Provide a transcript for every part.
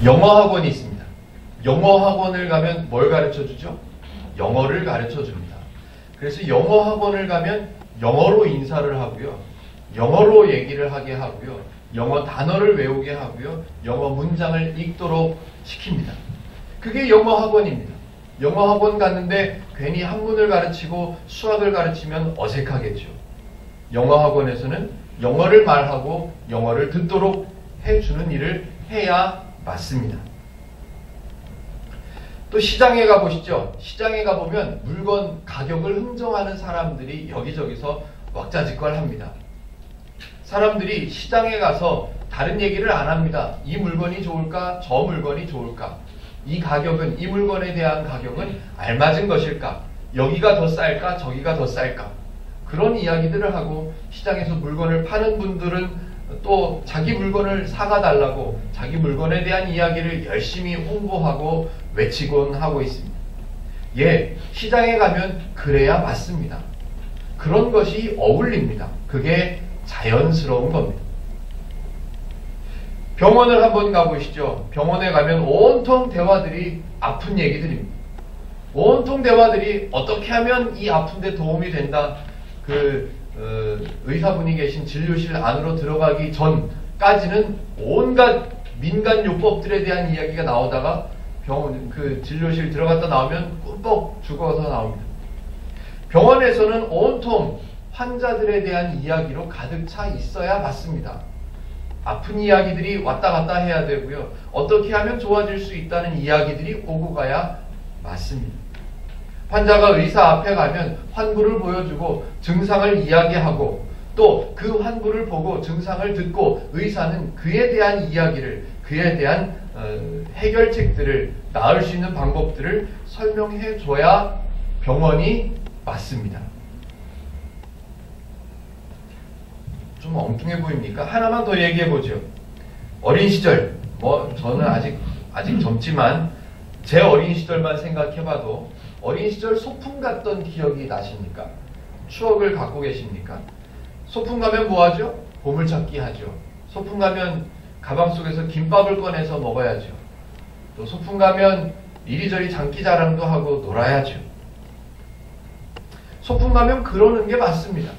영어 학원이 있습니다. 영어 학원을 가면 뭘 가르쳐 주죠? 영어를 가르쳐 줍니다. 그래서 영어 학원을 가면 영어로 인사를 하고요. 영어로 얘기를 하게 하고요. 영어 단어를 외우게 하고요. 영어 문장을 읽도록 시킵니다. 그게 영어 학원입니다. 영어 학원 갔는데 괜히 한문을 가르치고 수학을 가르치면 어색하겠죠. 영어 학원에서는 영어를 말하고 영어를 듣도록 해주는 일을 해야 맞습니다. 또 시장에 가보시죠. 시장에 가보면 물건 가격을 흥정하는 사람들이 여기저기서 왁자지껄합니다. 사람들이 시장에 가서 다른 얘기를 안 합니다. 이 물건이 좋을까? 저 물건이 좋을까? 이 가격은, 이 물건에 대한 가격은 알맞은 것일까? 여기가 더 쌀까? 저기가 더 쌀까? 그런 이야기들을 하고 시장에서 물건을 파는 분들은 또 자기 물건을 사가 달라고 자기 물건에 대한 이야기를 열심히 홍보하고 외치곤 하고 있습니다. 예, 시장에 가면 그래야 맞습니다. 그런 것이 어울립니다. 그게 자연스러운 겁니다. 병원을 한번 가보시죠. 병원에 가면 온통 대화들이 아픈 얘기들입니다. 온통 대화들이 어떻게 하면 이 아픈데 도움이 된다. 의사분이 계신 진료실 안으로 들어가기 전까지는 온갖 민간요법들에 대한 이야기가 나오다가 병원 진료실 들어갔다 나오면 꿈뻑 죽어서 나옵니다. 병원에서는 온통 환자들에 대한 이야기로 가득 차 있어야 맞습니다. 아픈 이야기들이 왔다 갔다 해야 되고요. 어떻게 하면 좋아질 수 있다는 이야기들이 오고 가야 맞습니다. 환자가 의사 앞에 가면 환부를 보여주고 증상을 이야기하고 또 그 환부를 보고 증상을 듣고 의사는 그에 대한 이야기를, 그에 대한 해결책들을, 나을 수 있는 방법들을 설명해 줘야 병원이 맞습니다. 좀 엉뚱해 보입니까? 하나만 더 얘기해 보죠. 어린 시절, 저는 아직 젊지만 제 어린 시절만 생각해 봐도 어린 시절 소풍 갔던 기억이 나십니까? 추억을 갖고 계십니까? 소풍 가면 뭐 하죠? 보물찾기 하죠. 소풍 가면 가방 속에서 김밥을 꺼내서 먹어야죠. 또 소풍 가면 이리저리 장기자랑도 하고 놀아야죠. 소풍 가면 그러는 게 맞습니다.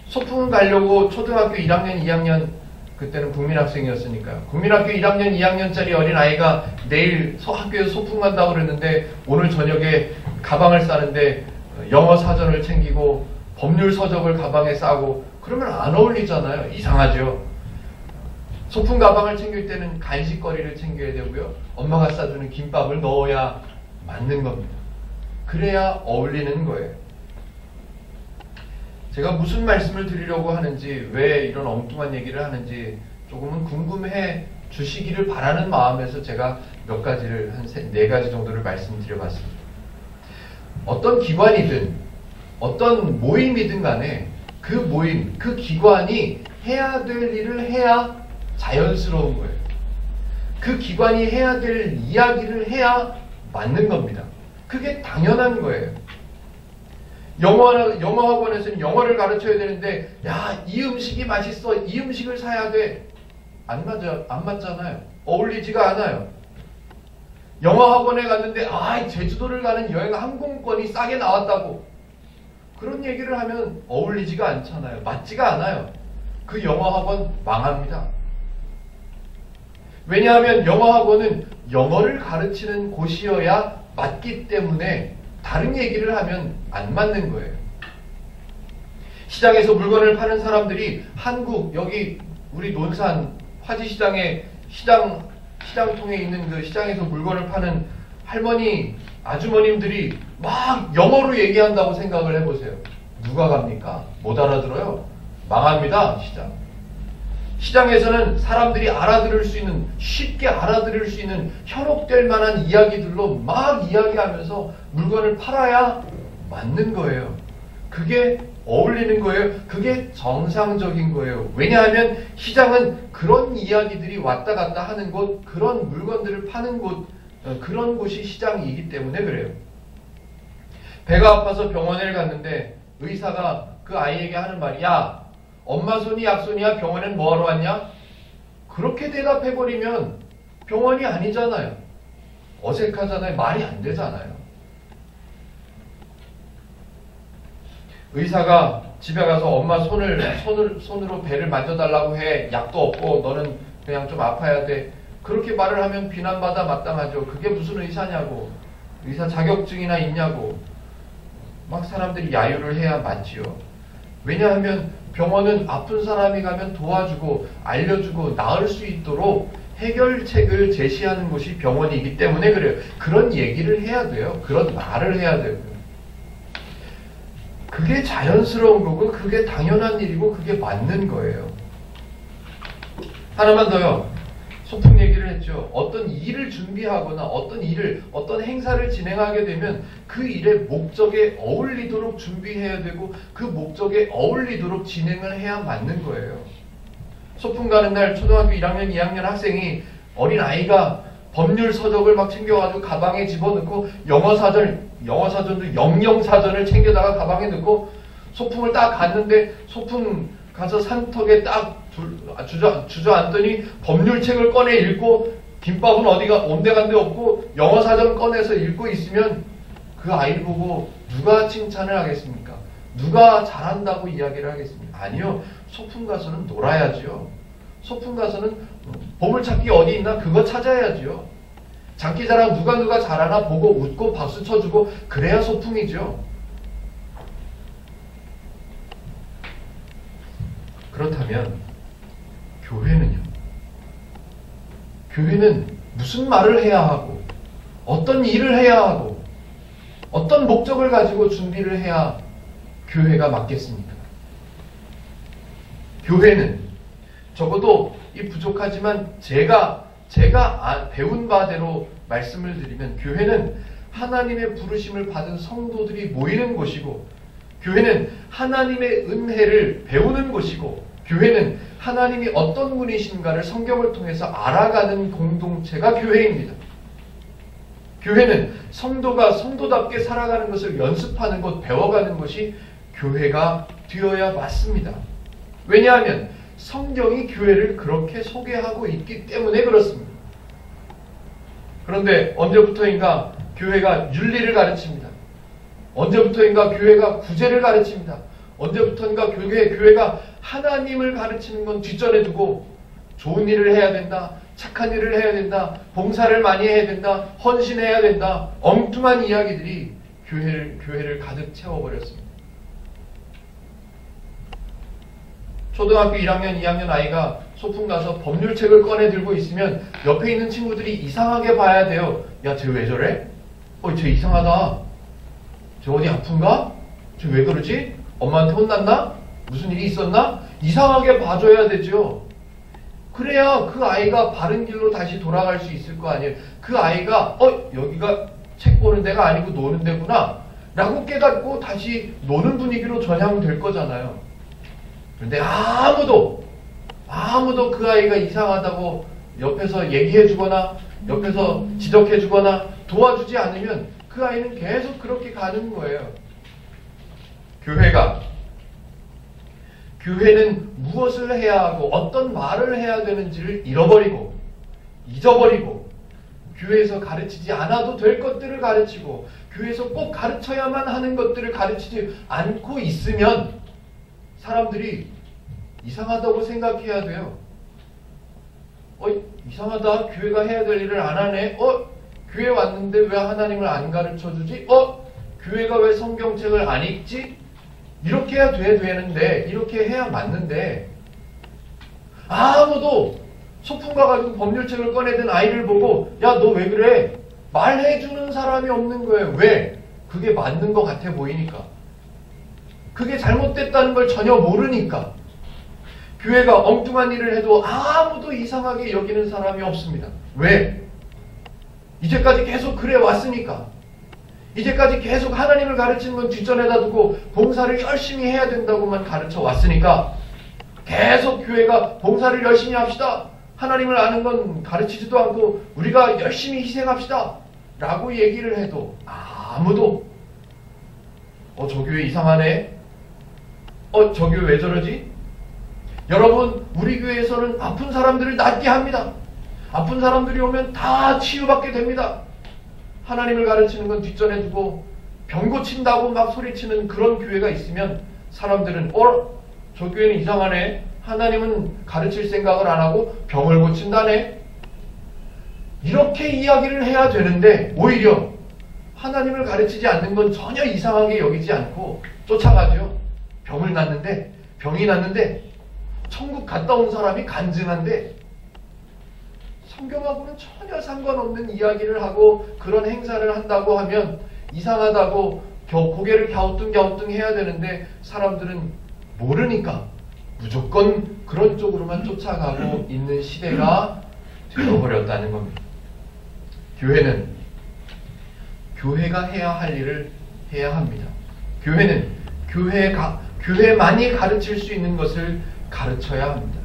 소풍 가려고 초등학교 1학년, 2학년, 그때는 국민학생이었으니까요. 국민학교 1학년, 2학년짜리 어린아이가 내일 학교에서 소풍 간다고 그랬는데 오늘 저녁에 가방을 싸는데 영어 사전을 챙기고 법률 서적을 가방에 싸고 그러면 안 어울리잖아요. 이상하죠. 소풍 가방을 챙길 때는 간식거리를 챙겨야 되고요. 엄마가 싸주는 김밥을 넣어야 맞는 겁니다. 그래야 어울리는 거예요. 제가 무슨 말씀을 드리려고 하는지, 왜 이런 엉뚱한 얘기를 하는지 조금은 궁금해 주시기를 바라는 마음에서 제가 몇 가지를, 한 4가지 정도를 말씀드려봤습니다. 어떤 기관이든 어떤 모임이든 간에 그 모임, 그 기관이 해야 될 일을 해야 자연스러운 거예요. 그 기관이 해야 될 이야기를 해야 맞는 겁니다. 그게 당연한 거예요. 영어 학원에서는 영어를 가르쳐야 되는데, 야, 이 음식이 맛있어. 이 음식을 사야 돼. 안 맞잖아요. 어울리지가 않아요. 영어 학원에 갔는데, 제주도를 가는 여행 항공권이 싸게 나왔다고. 그런 얘기를 하면 어울리지가 않잖아요. 맞지가 않아요. 그 영어 학원 망합니다. 왜냐하면 영어 학원은 영어를 가르치는 곳이어야 맞기 때문에 다른 얘기를 하면 안 맞는 거예요. 시장에서 물건을 파는 사람들이 여기 우리 논산 화지시장에 시장통에 있는 그 시장에서 물건을 파는 할머니, 아주머님들이 막 영어로 얘기한다고 생각을 해보세요. 누가 갑니까? 못 알아들어요. 망합니다, 시장. 시장에서는 사람들이 쉽게 알아들을 수 있는 현혹될 만한 이야기들로 막 이야기하면서 물건을 팔아야 맞는 거예요. 그게 어울리는 거예요. 그게 정상적인 거예요. 왜냐하면 시장은 그런 이야기들이 왔다 갔다 하는 곳, 그런 물건들을 파는 곳, 그런 곳이 시장이기 때문에 그래요. 배가 아파서 병원에 갔는데 의사가 그 아이에게 하는 말이, 야, 엄마 손이 약손이야? 병원엔 뭐하러 왔냐? 그렇게 대답해버리면 병원이 아니잖아요. 어색하잖아요. 말이 안 되잖아요. 의사가 집에 가서 엄마 손으로 배를 만져달라고 해. 약도 없고 너는 그냥 좀 아파야 돼. 그렇게 말을 하면 비난받아 마땅하죠. 그게 무슨 의사냐고. 의사 자격증이나 있냐고. 막 사람들이 야유를 해야 맞지요. 왜냐하면 병원은 아픈 사람이 가면 도와주고 알려주고 나을 수 있도록 해결책을 제시하는 곳이 병원이기 때문에 그래요. 그런 얘기를 해야 돼요. 그런 말을 해야 돼요. 그게 자연스러운 거고 그게 당연한 일이고 그게 맞는 거예요. 하나만 더요. 소풍 얘기를 했죠. 어떤 일을 준비하거나 어떤 행사를 진행하게 되면 그 일의 목적에 어울리도록 준비해야 되고 그 목적에 어울리도록 진행을 해야 맞는 거예요. 소풍 가는 날 초등학교 1학년, 2학년 학생이 어린 아이가 법률 서적을 막 챙겨가지고 가방에 집어넣고 영어사전도 영영사전을 챙겨다가 가방에 넣고 소풍을 딱 갔는데 소풍 가서 산턱에 딱 주저앉더니 법률책을 꺼내 읽고 김밥은 어디가 온데간데 없고 영어사전 꺼내서 읽고 있으면 그 아이를 보고 누가 칭찬을 하겠습니까? 누가 잘한다고 이야기를 하겠습니까? 아니요. 소풍 가서는 놀아야죠. 소풍 가서는 보물찾기 어디 있나 그거 찾아야죠. 장기자랑 누가 잘하나 보고 웃고 박수 쳐주고 그래야 소풍이죠. 그렇다면 교회는요? 교회는 무슨 말을 해야 하고 어떤 일을 해야 하고 어떤 목적을 가지고 준비를 해야 교회가 맞겠습니까? 교회는 적어도 이 부족하지만 제가 배운 바대로 말씀을 드리면 교회는 하나님의 부르심을 받은 성도들이 모이는 곳이고 교회는 하나님의 은혜를 배우는 곳이고 교회는 하나님이 어떤 분이신가를 성경을 통해서 알아가는 공동체가 교회입니다. 교회는 성도가 성도답게 살아가는 것을 연습하는 곳, 배워가는 것이 교회가 되어야 맞습니다. 왜냐하면 성경이 교회를 그렇게 소개하고 있기 때문에 그렇습니다. 그런데 언제부터인가 교회가 윤리를 가르칩니다. 언제부터인가 교회가 구제를 가르칩니다. 언제부터인가 교회가 하나님을 가르치는 건 뒷전에 두고 좋은 일을 해야 된다. 착한 일을 해야 된다. 봉사를 많이 해야 된다. 헌신해야 된다. 엉뚱한 이야기들이 교회를 가득 채워버렸습니다. 초등학교 1학년, 2학년 아이가 소풍 가서 법률책을 꺼내 들고 있으면 옆에 있는 친구들이 이상하게 봐야 돼요. 야, 쟤 왜 저래? 쟤 이상하다. 쟤 어디 아픈가? 쟤 왜 그러지? 엄마한테 혼났나? 무슨 일이 있었나? 이상하게 봐줘야 되죠. 그래야 그 아이가 바른 길로 다시 돌아갈 수 있을 거 아니에요. 그 아이가 여기가 책 보는 데가 아니고 노는 데구나 라고 깨닫고 다시 노는 분위기로 전향될 거잖아요. 그런데 아무도 그 아이가 이상하다고 옆에서 얘기해 주거나 옆에서 지적해 주거나 도와주지 않으면 그 아이는 계속 그렇게 가는 거예요. 교회는 무엇을 해야 하고 어떤 말을 해야 되는지를 잃어버리고 잊어버리고 교회에서 가르치지 않아도 될 것들을 가르치고 교회에서 꼭 가르쳐야만 하는 것들을 가르치지 않고 있으면 사람들이 이상하다고 생각해야 돼요. 이상하다. 교회가 해야 될 일을 안 하네. 교회 왔는데 왜 하나님을 안 가르쳐주지? 교회가 왜 성경책을 안 읽지? 이렇게 해야 되는데 이렇게 해야 맞는데 아무도 소풍 가가지고 법률책을 꺼내든 아이를 보고 야, 너 왜 그래? 말해주는 사람이 없는 거예요. 왜? 그게 맞는 것 같아 보이니까. 그게 잘못됐다는 걸 전혀 모르니까. 교회가 엉뚱한 일을 해도 아무도 이상하게 여기는 사람이 없습니다. 왜? 이제까지 계속 그래 왔으니까. 이제까지 계속 하나님을 가르치는 건 뒷전에다 두고 봉사를 열심히 해야 된다고만 가르쳐 왔으니까 계속 교회가 봉사를 열심히 합시다. 하나님을 아는 건 가르치지도 않고 우리가 열심히 희생합시다. 라고 얘기를 해도 아무도 저 교회 이상하네. 저 교회 왜 저러지? 여러분, 우리 교회에서는 아픈 사람들을 낫게 합니다. 아픈 사람들이 오면 다 치유받게 됩니다. 하나님을 가르치는 건 뒷전에 두고 병 고친다고 막 소리치는 그런 교회가 있으면 사람들은 저 교회는 이상하네. 하나님은 가르칠 생각을 안 하고 병을 고친다네. 이렇게 이야기를 해야 되는데 오히려 하나님을 가르치지 않는 건 전혀 이상하게 여기지 않고 쫓아가죠. 병이 났는데 천국 갔다 온 사람이 간증한데 성경하고는 전혀 상관없는 이야기를 하고 그런 행사를 한다고 하면 이상하다고 고개를 갸우뚱갸우뚱 해야 되는데 사람들은 모르니까 무조건 그런 쪽으로만 쫓아가고 있는 시대가 되어버렸다는 겁니다. 교회가 해야 할 일을 해야 합니다. 교회는 교회만이 가르칠 수 있는 것을 가르쳐야 합니다.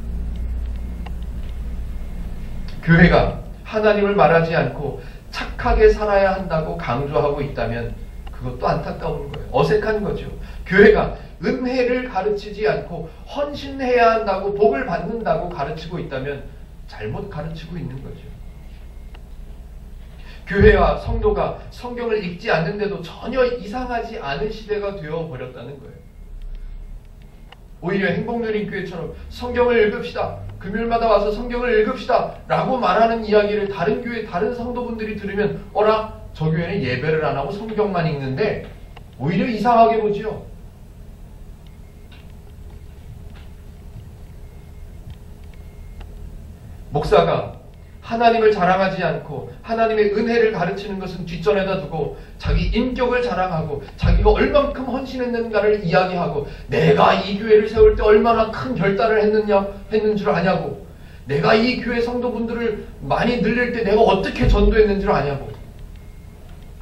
교회가 하나님을 말하지 않고 착하게 살아야 한다고 강조하고 있다면 그것도 안타까운 거예요. 어색한 거죠. 교회가 은혜를 가르치지 않고 헌신해야 한다고 복을 받는다고 가르치고 있다면 잘못 가르치고 있는 거죠. 교회와 성도가 성경을 읽지 않는데도 전혀 이상하지 않은 시대가 되어버렸다는 거예요. 오히려 행복누린교회처럼 성경을 읽읍시다. 금요일마다 와서 성경을 읽읍시다. 라고 말하는 이야기를 다른 교회, 다른 성도분들이 들으면 어라? 저 교회는 예배를 안 하고 성경만 읽는데 오히려 이상하게 보지요. 목사가 하나님을 자랑하지 않고 하나님의 은혜를 가르치는 것은 뒷전에다 두고 자기 인격을 자랑하고 자기가 얼만큼 헌신했는가를 이야기하고 내가 이 교회를 세울 때 얼마나 큰 결단을 했는 줄 아냐고 내가 이 교회 성도분들을 많이 늘릴 때 내가 어떻게 전도했는 줄 아냐고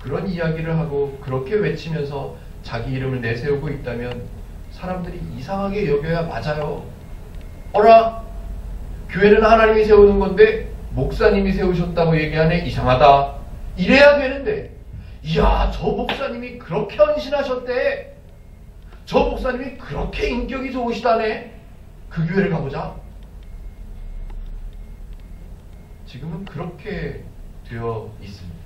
그런 이야기를 하고 그렇게 외치면서 자기 이름을 내세우고 있다면 사람들이 이상하게 여겨야 맞아요. 어라? 교회는 하나님이 세우는 건데 목사님이 세우셨다고 얘기하네. 이상하다. 이래야 되는데 이야 저 목사님이 그렇게 헌신하셨대. 저 목사님이 그렇게 인격이 좋으시다네. 그 교회를 가보자. 지금은 그렇게 되어 있습니다.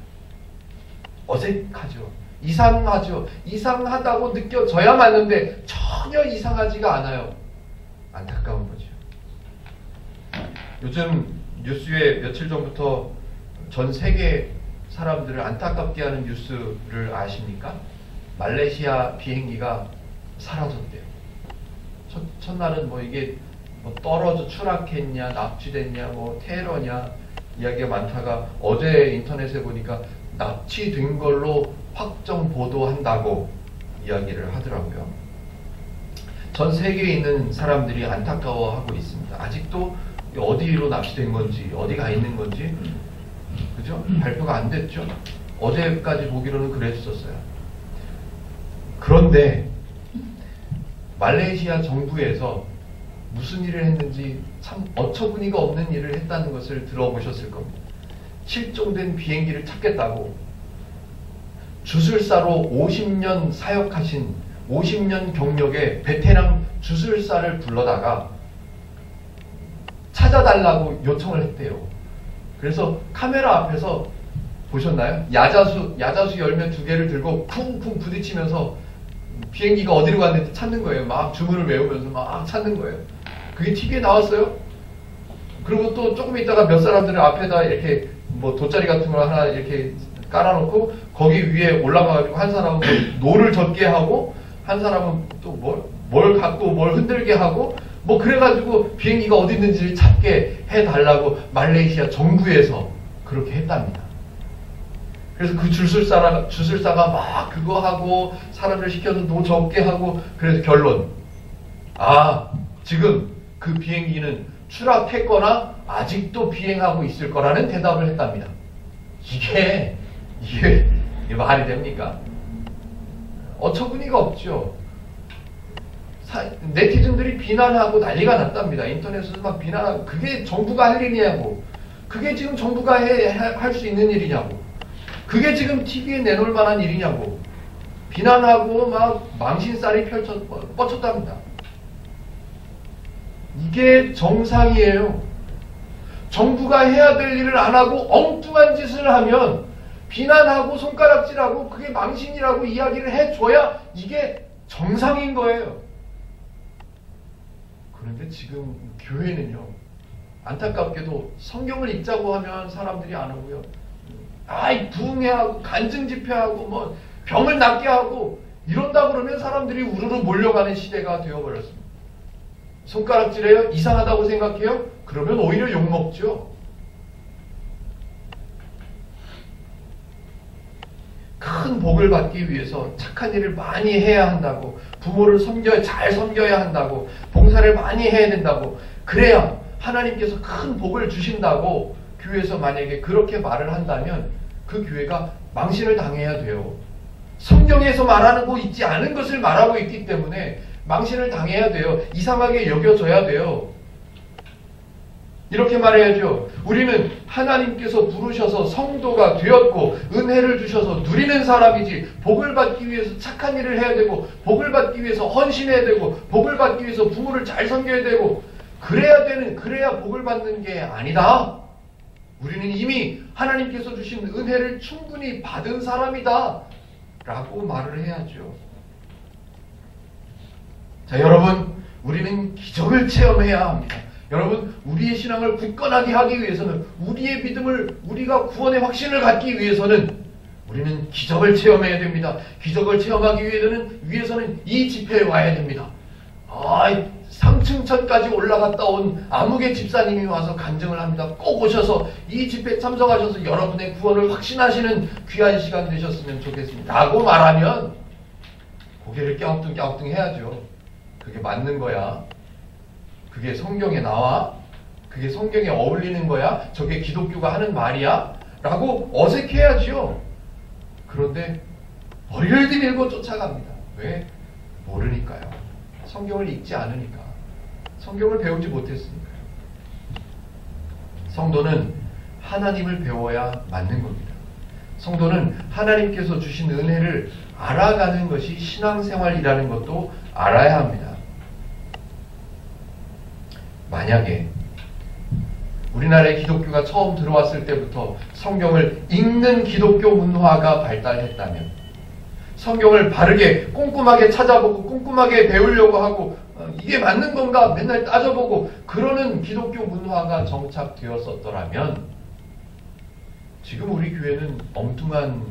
어색하죠. 이상하죠. 이상하다고 느껴져야 맞는데 전혀 이상하지가 않아요. 안타까운 거죠. 요즘 뉴스에 며칠 전부터 전 세계 사람들을 안타깝게 하는 뉴스를 아십니까? 말레이시아 비행기가 사라졌대요. 첫날은 뭐 이게 뭐 떨어져 추락했냐, 납치됐냐, 뭐 테러냐 이야기가 많다가 어제 인터넷에 보니까 납치된 걸로 확정 보도한다고 이야기를 하더라고요. 전 세계에 있는 사람들이 안타까워하고 있습니다. 아직도 어디로 납치된 건지 어디 가 있는 건지 그죠? 발표가 안 됐죠. 어제까지 보기로는 그랬었어요. 그런데 말레이시아 정부에서 무슨 일을 했는지 참 어처구니가 없는 일을 했다는 것을 들어보셨을 겁니다. 실종된 비행기를 찾겠다고 주술사로 50년 사역하신 50년 경력의 베테랑 주술사를 불러다가 찾아달라고 요청을 했대요. 그래서 카메라 앞에서 보셨나요? 야자수 열매 2개를 들고 쿵쿵 부딪히면서 비행기가 어디로 갔는지 찾는 거예요. 막 주문을 외우면서 막 찾는 거예요. 그게 TV에 나왔어요. 그리고 또 조금 있다가 몇 사람들을 앞에다 이렇게 뭐 돗자리 같은 걸 하나 이렇게 깔아놓고 거기 위에 올라가가지고 한 사람은 노를 젓게 하고 한 사람은 또 뭘 갖고 뭘 흔들게 하고 뭐 그래가지고 비행기가 어디 있는지를 찾게 해달라고 말레이시아 정부에서 그렇게 했답니다. 그래서 그 주술사가 막 그거 하고 사람들 시켜서 노 적게 하고 그래서 결론 지금 그 비행기는 추락했거나 아직도 비행하고 있을 거라는 대답을 했답니다. 이게 말이 됩니까? 어처구니가 없죠. 네티즌들이 비난하고 난리가 났답니다. 인터넷에서 막 비난하고 그게 정부가 할 일이냐고 그게 지금 정부가 할 수 있는 일이냐고 그게 지금 TV에 내놓을 만한 일이냐고 비난하고 막 망신살이 뻗쳤답니다. 이게 정상이에요. 정부가 해야 될 일을 안 하고 엉뚱한 짓을 하면 비난하고 손가락질하고 그게 망신이라고 이야기를 해줘야 이게 정상인 거예요. 그런데 지금 교회는요, 안타깝게도 성경을 읽자고 하면 사람들이 안 오고요. 아이 부흥회하고 간증 집회하고 뭐 병을 낫게 하고 이런다 그러면 사람들이 우르르 몰려가는 시대가 되어버렸습니다. 손가락질해요? 이상하다고 생각해요? 그러면 오히려 욕먹죠. 큰 복을 받기 위해서 착한 일을 많이 해야 한다고, 부모를 잘 섬겨야 한다고, 봉사를 많이 해야 된다고, 그래야 하나님께서 큰 복을 주신다고 교회에서 만약에 그렇게 말을 한다면 그 교회가 망신을 당해야 돼요. 성경에서 말하는 거 있지 않은 것을 말하고 있기 때문에 망신을 당해야 돼요. 이상하게 여겨져야 돼요. 이렇게 말해야죠. 우리는 하나님께서 부르셔서 성도가 되었고 은혜를 주셔서 누리는 사람이지, 복을 받기 위해서 착한 일을 해야 되고, 복을 받기 위해서 헌신해야 되고, 복을 받기 위해서 부모를 잘 섬겨야 되고, 그래야 복을 받는 게 아니다. 우리는 이미 하나님께서 주신 은혜를 충분히 받은 사람이다 라고 말을 해야죠. 자, 여러분, 우리는 기적을 체험해야 합니다. 여러분, 우리의 신앙을 굳건하게 하기 위해서는, 우리의 믿음을, 우리가 구원의 확신을 갖기 위해서는 우리는 기적을 체험해야 됩니다. 기적을 체험하기 위해서는 이 집회에 와야 됩니다. 3층천까지 올라갔다 온 아무개 집사님이 와서 간증을 합니다. 꼭 오셔서 이 집회에 참석하셔서 여러분의 구원을 확신하시는 귀한 시간 되셨으면 좋겠습니다 라고 말하면 고개를 깨우뚱깨우뚱 해야죠. 그게 맞는 거야? 그게 성경에 나와? 그게 성경에 어울리는 거야? 저게 기독교가 하는 말이야? 라고 어색해야죠. 그런데 머리를 들고 쫓아갑니다. 왜? 모르니까요. 성경을 읽지 않으니까. 성경을 배우지 못했으니까요. 성도는 하나님을 배워야 맞는 겁니다. 성도는 하나님께서 주신 은혜를 알아가는 것이 신앙생활이라는 것도 알아야 합니다. 만약에 우리나라에 기독교가 처음 들어왔을 때부터 성경을 읽는 기독교 문화가 발달했다면, 성경을 바르게 꼼꼼하게 찾아보고 꼼꼼하게 배우려고 하고 이게 맞는 건가 맨날 따져보고 그러는 기독교 문화가 정착되었었더라면 지금 우리 교회는 엉뚱한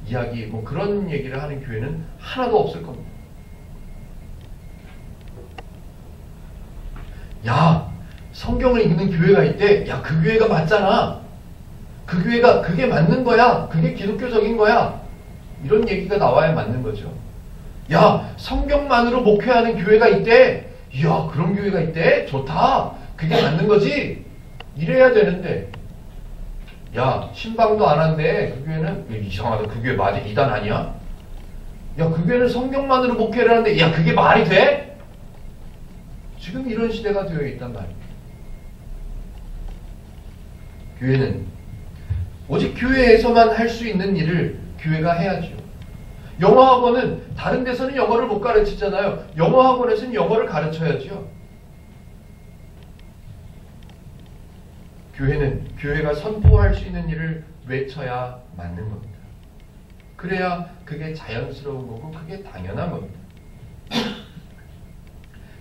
이야기 뭐 그런 얘기를 하는 교회는 하나도 없을 겁니다. 야, 성경을 읽는 교회가 있대. 야, 그 교회가 맞잖아. 그 교회가 그게 맞는 거야. 그게 기독교적인 거야. 이런 얘기가 나와야 맞는 거죠. 야, 성경만으로 목회하는 교회가 있대. 이야, 그런 교회가 있대. 좋다. 그게 맞는 거지. 이래야 되는데, 야, 신방도 안 한대. 그 교회는 이상하다. 그 교회 맞아? 이단 아니야? 야, 그 교회는 성경만으로 목회를 하는데, 야, 그게 말이 돼? 지금 이런 시대가 되어 있단 말이에요. 교회는 오직 교회에서만 할 수 있는 일을 교회가 해야죠. 영어학원은 다른 데서는 영어를 못 가르치잖아요. 영어학원에서는 영어를 가르쳐야죠. 교회는 교회가 선포할 수 있는 일을 외쳐야 맞는 겁니다. 그래야 그게 자연스러운 거고 그게 당연한 겁니다.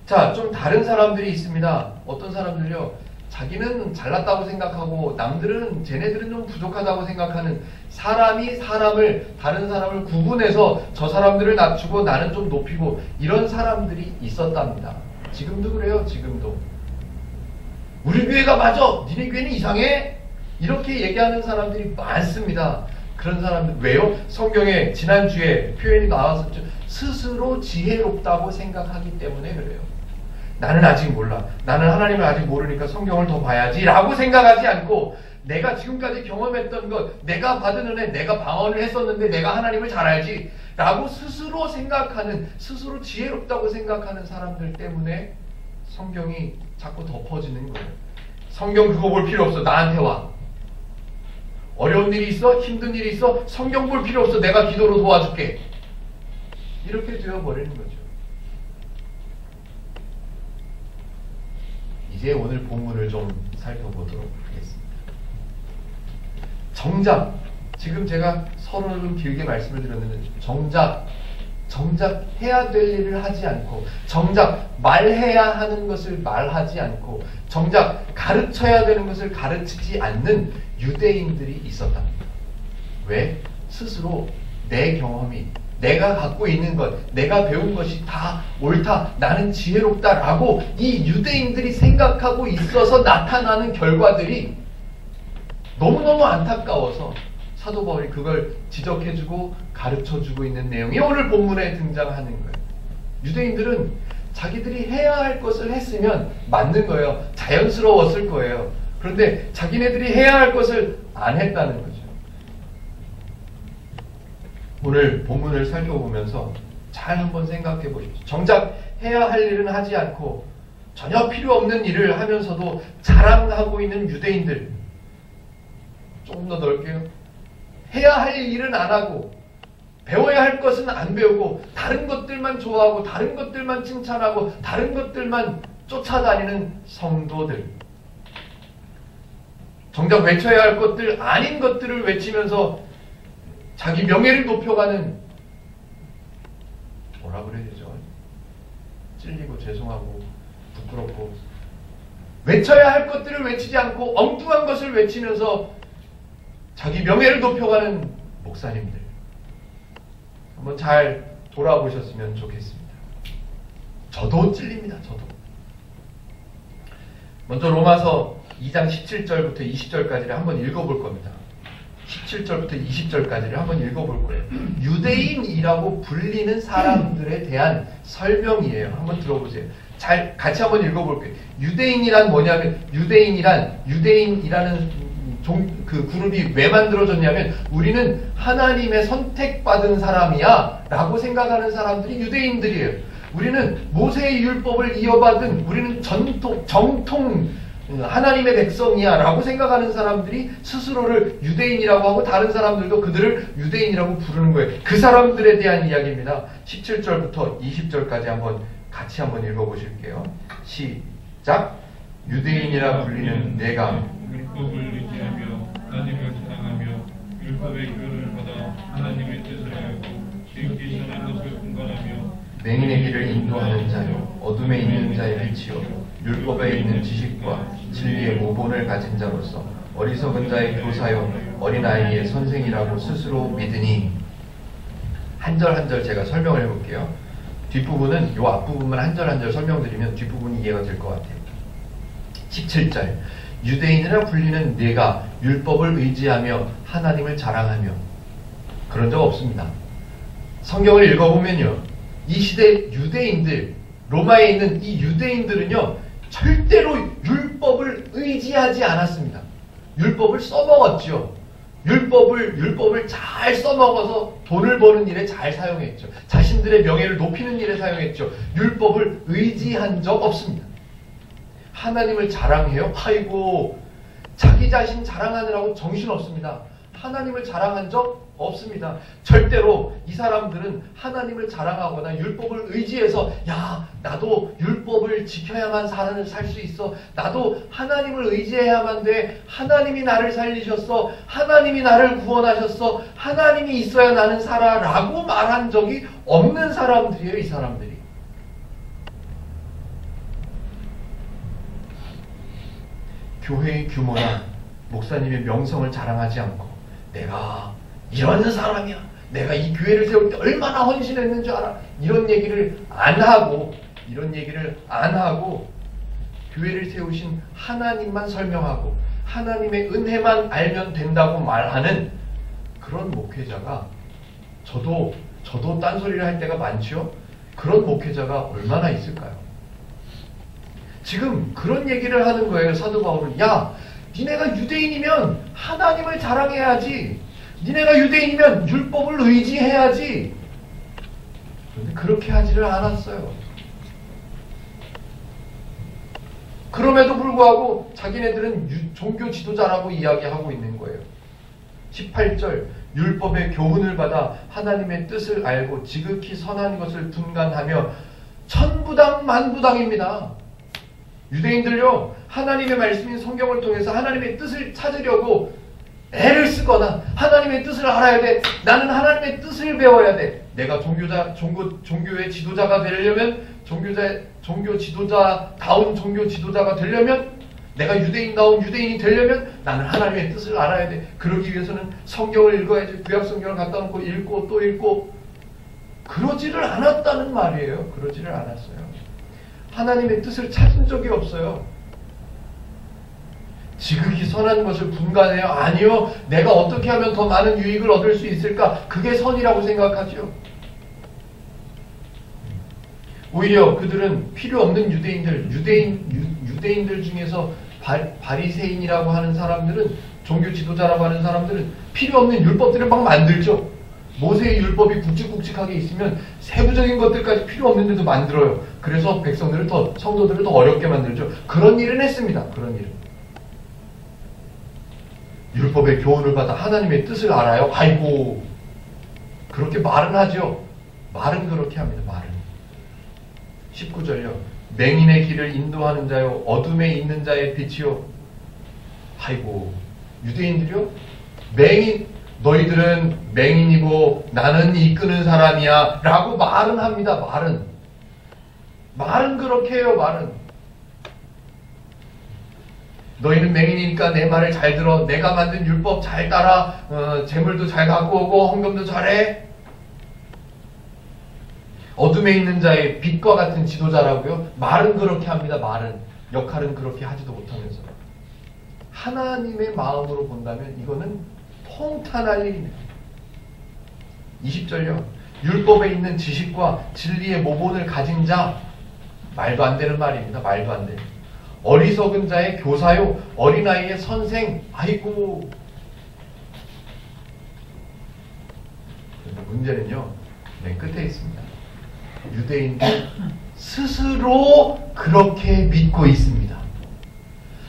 자, 좀 다른 사람들이 있습니다. 어떤 사람들요, 자기는 잘났다고 생각하고 남들은 쟤네들은 좀 부족하다고 생각하는, 사람이 다른 사람을 구분해서 저 사람들을 낮추고 나는 좀 높이고 이런 사람들이 있었답니다. 지금도 그래요. 지금도 우리 교회가 맞아, 니네 교회는 이상해, 이렇게 얘기하는 사람들이 많습니다. 그런 사람들 왜요? 성경에 지난주에 표현이 나왔었죠. 스스로 지혜롭다고 생각하기 때문에 그래요. 나는 아직 몰라, 나는 하나님을 아직 모르니까 성경을 더 봐야지 라고 생각하지 않고, 내가 지금까지 경험했던 것, 내가 받은 은혜, 내가 방언을 했었는데 내가 하나님을 잘 알지 라고 스스로 생각하는, 스스로 지혜롭다고 생각하는 사람들 때문에 성경이 자꾸 덮어지는 거예요. 성경 그거 볼 필요 없어, 나한테 와. 어려운 일이 있어? 힘든 일이 있어? 성경 볼 필요 없어, 내가 기도로 도와줄게. 이렇게 되어버리는 거죠. 이제 오늘 본문을 좀 살펴보도록 하겠습니다. 정작 지금 제가 서론을 좀 길게 말씀을 드렸는데 정작 해야 될 일을 하지 않고 정작 말해야 하는 것을 말하지 않고 정작 가르쳐야 되는 것을 가르치지 않는 유대인들이 있었답니다. 왜? 스스로 내 경험이 내가 갖고 있는 것, 내가 배운 것이 다 옳다, 나는 지혜롭다라고 이 유대인들이 생각하고 있어서 나타나는 결과들이 너무너무 안타까워서 사도 바울이 그걸 지적해주고 가르쳐주고 있는 내용이 오늘 본문에 등장하는 거예요. 유대인들은 자기들이 해야 할 것을 했으면 맞는 거예요. 자연스러웠을 거예요. 그런데 자기네들이 해야 할 것을 안 했다는 거죠. 오늘 본문을 살펴보면서 잘 한번 생각해 보십시오. 정작 해야 할 일은 하지 않고 전혀 필요 없는 일을 하면서도 자랑하고 있는 유대인들, 조금 더 넓게요. 해야 할 일은 안 하고 배워야 할 것은 안 배우고 다른 것들만 좋아하고 다른 것들만 칭찬하고 다른 것들만 쫓아다니는 성도들, 정작 외쳐야 할 것들 아닌 것들을 외치면서 자기 명예를 높여가는, 뭐라 그래야 되죠? 찔리고 죄송하고 부끄럽고 외쳐야 할 것들을 외치지 않고 엉뚱한 것을 외치면서 자기 명예를 높여가는 목사님들, 한번 잘 돌아보셨으면 좋겠습니다. 저도 찔립니다. 저도. 먼저 로마서 2장 17절부터 20절까지를 한번 읽어볼 겁니다. 17절부터 20절까지를 한번 읽어볼 거예요. 유대인이라고 불리는 사람들에 대한 설명이에요. 한번 들어보세요. 잘 같이 한번 읽어볼게요. 유대인이란 뭐냐면 유대인이라는 그 그룹이 왜 만들어졌냐면 우리는 하나님의 선택받은 사람이야 라고 생각하는 사람들이 유대인들이에요. 우리는 모세의 율법을 이어받은, 우리는 정통 하나님의 백성이야 라고 생각하는 사람들이 스스로를 유대인이라고 하고 다른 사람들도 그들을 유대인이라고 부르는 거예요. 그 사람들에 대한 이야기입니다. 17절부터 20절까지 같이 한번 읽어보실게요. 시작. 유대인이라 불리는 내가 율법을 의지하며 하나님을 사랑하며 율법의 교훈을 받아 하나님의 뜻을 알고 지극히 선한 것을 분간하며 맹인의 길을 인도하는 자요 어둠에 있는 자의 빛이요 율법에 있는 지식과 진리의 모본을 가진 자로서 어리석은 자의 교사요 어린아이의 선생이라고 스스로 믿으니. 한 절 한 절 제가 설명을 해볼게요. 뒷부분은 요 앞부분만 한 절 한 절 설명드리면 뒷부분이 이해가 될 것 같아요. 17절. 유대인이라 불리는 내가 율법을 의지하며 하나님을 자랑하며. 그런 적 없습니다. 성경을 읽어보면요, 이 시대 유대인들, 로마에 있는 이 유대인들은요 절대로 율법을 의지하지 않았습니다. 율법을 써먹었죠. 율법을 잘 써먹어서 돈을 버는 일에 잘 사용했죠. 자신들의 명예를 높이는 일에 사용했죠. 율법을 의지한 적 없습니다. 하나님을 자랑해요? 아이고, 자기 자신 자랑하느라고 정신없습니다. 하나님을 자랑한 적 없습니다. 절대로 이 사람들은 하나님을 자랑하거나 율법을 의지해서 야, 나도 율법을 지켜야만 살 수 있어. 나도 하나님을 의지해야만 돼. 하나님이 나를 살리셨어. 하나님이 나를 구원하셨어. 하나님이 있어야 나는 살아 라고 말한 적이 없는 사람들이에요. 이 사람들이. 교회의 규모나 목사님의 명성을 자랑하지 않고 내가 이런 사람이야, 내가 이 교회를 세울 때 얼마나 헌신했는 줄 알아, 이런 얘기를 안 하고 교회를 세우신 하나님만 설명하고 하나님의 은혜만 알면 된다고 말하는 그런 목회자가, 저도 딴소리를 할 때가 많죠. 그런 목회자가 얼마나 있을까요? 지금 그런 얘기를 하는 거예요. 사도 바울은. 야, 니네가 유대인이면 하나님을 자랑해야지. 니네가 유대인이면 율법을 의지해야지. 그런데 그렇게 하지를 않았어요. 그럼에도 불구하고 자기네들은 종교 지도자라고 이야기하고 있는 거예요. 18절. 율법의 교훈을 받아 하나님의 뜻을 알고 지극히 선한 것을 분간하며 천부당 만부당입니다. 유대인들요, 하나님의 말씀인 성경을 통해서 하나님의 뜻을 찾으려고 애를 쓰고 따지거나 하나님의 뜻을 알아야 돼. 나는 하나님의 뜻을 배워야 돼. 내가 종교의 지도자가 되려면 종교 지도자다운 종교 지도자가 되려면 내가 유대인다운 유대인이 되려면 나는 하나님의 뜻을 알아야 돼. 그러기 위해서는 성경을 읽어야지. 구약 성경을 갖다 놓고 읽고 또 읽고 그러지를 않았다는 말이에요. 그러지를 않았어요. 하나님의 뜻을 찾은 적이 없어요. 지극히 선한 것을 분간해요? 아니요. 내가 어떻게 하면 더 많은 유익을 얻을 수 있을까? 그게 선이라고 생각하죠. 오히려 그들은 필요 없는 유대인들 중에서 바리새인이라고 하는 사람들은, 종교 지도자라고 하는 사람들은 필요 없는 율법들을 막 만들죠. 모세의 율법이 굵직굵직하게 있으면 세부적인 것들까지 필요 없는데도 만들어요. 그래서 성도들을 더 어렵게 만들죠. 그런 일은 했습니다. 그런 일은. 율법의 교훈을 받아 하나님의 뜻을 알아요? 아이고, 그렇게 말은 하죠. 말은 그렇게 합니다. 말은. 19절요. 맹인의 길을 인도하는 자요, 어둠에 있는 자의 빛이요. 아이고, 유대인들이요? 너희들은 맹인이고 나는 이끄는 사람이야 라고 말은 합니다. 말은 그렇게 해요. 말은. 너희는 맹인이니까 내 말을 잘 들어. 내가 만든 율법 잘 따라. 재물도 잘 갖고 오고 헌금도 잘해. 어둠에 있는 자의 빛과 같은 지도자라고요. 말은 그렇게 합니다. 말은. 역할은 그렇게 하지도 못하면서. 하나님의 마음으로 본다면 이거는 통탄할 일입니다. 20절요. 율법에 있는 지식과 진리의 모본을 가진 자. 말도 안 되는 말입니다. 말도 안 되는. 어리석은 자의 교사요, 어린아이의 선생. 아이고. 문제는요, 맨 끝에 있습니다. 유대인들 스스로 그렇게 믿고 있습니다.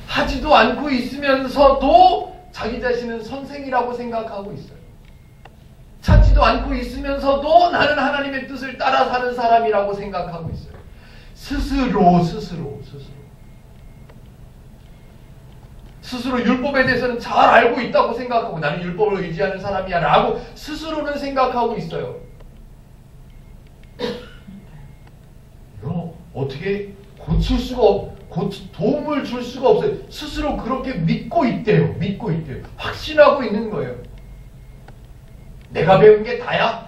하지도 않고 있으면서도 자기 자신은 선생이라고 생각하고 있어요. 찾지도 않고 있으면서도 나는 하나님의 뜻을 따라 사는 사람이라고 생각하고 있어요. 스스로 율법에 대해서는 잘 알고 있다고 생각하고 나는 율법을 의지하는 사람이야 라고 스스로는 생각하고 있어요. 이거 어떻게 고칠 수가 도움을 줄 수가 없어요. 스스로 그렇게 믿고 있대요. 확신하고 있는 거예요. 내가 배운 게 다야?